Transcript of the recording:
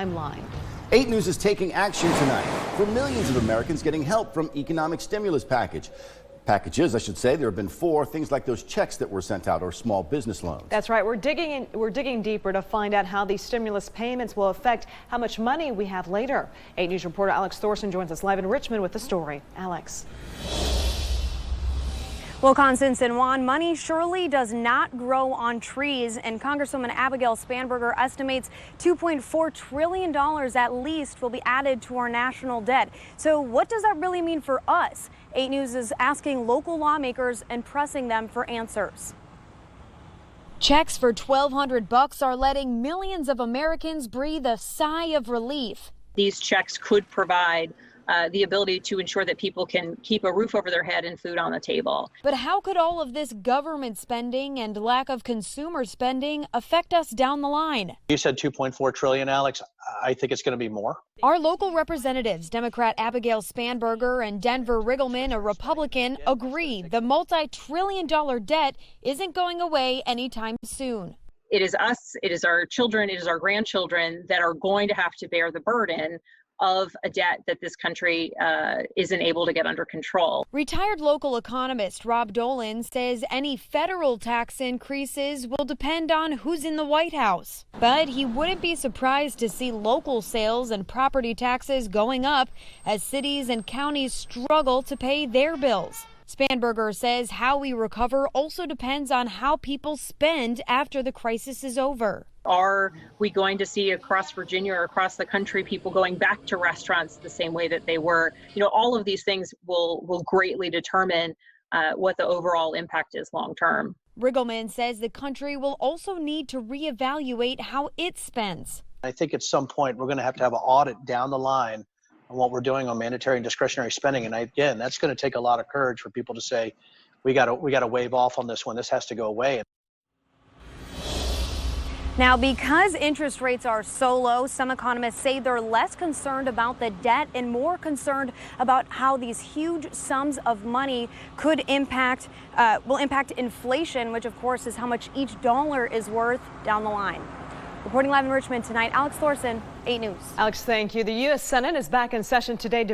Timeline. 8 News is taking action tonight for millions of Americans getting help from economic stimulus packages, I should say. There have been 4 things like those checks that were sent out or small business loans. That's right. We're digging deeper to find out how these stimulus payments will affect how much money we have later. 8 News reporter Alex Thorson joins us live in Richmond with the story. Alex. Well, Constance and Juan, money surely does not grow on trees, and Congresswoman Abigail Spanberger estimates $2.4 trillion at least will be added to our national debt. So what does that really mean for us? 8 News is asking local lawmakers and pressing them for answers. Checks for $1,200 are letting millions of Americans breathe a sigh of relief. These checks could provide the ability to ensure that people can keep a roof over their head and food on the table. But how could all of this government spending and lack of consumer spending affect us down the line? You said $2.4 trillion, Alex. I think it's going to be more. Our local representatives, Democrat Abigail Spanberger and Denver Riggleman, a Republican, agree the multi-trillion-dollar debt isn't going away anytime soon. It is us, it is our children, it is our grandchildren that are going to have to bear the burden of a debt that this country isn't able to get under control. Retired local economist Rob Dolan says any federal tax increases will depend on who's in the White House. But he wouldn't be surprised to see local sales and property taxes going up as cities and counties struggle to pay their bills. Spanberger says how we recover also depends on how people spend after the crisis is over. Are we going to see across Virginia or across the country people going back to restaurants the same way that they were? You know, all of these things will greatly determine what the overall impact is long term. Riggleman says the country will also need to reevaluate how it spends. I think at some point we're going to have an audit down the line on what we're doing on mandatory and discretionary spending. And again, that's going to take a lot of courage for people to say, we got to wave off on this one. This has to go away. Now, because interest rates are so low, some economists say they're less concerned about the debt and more concerned about how these huge sums of money could will impact inflation, which of course is how much each dollar is worth down the line. Reporting live in Richmond tonight, Alex Thorson, 8 News. Alex, thank you. The U.S. Senate is back in session today.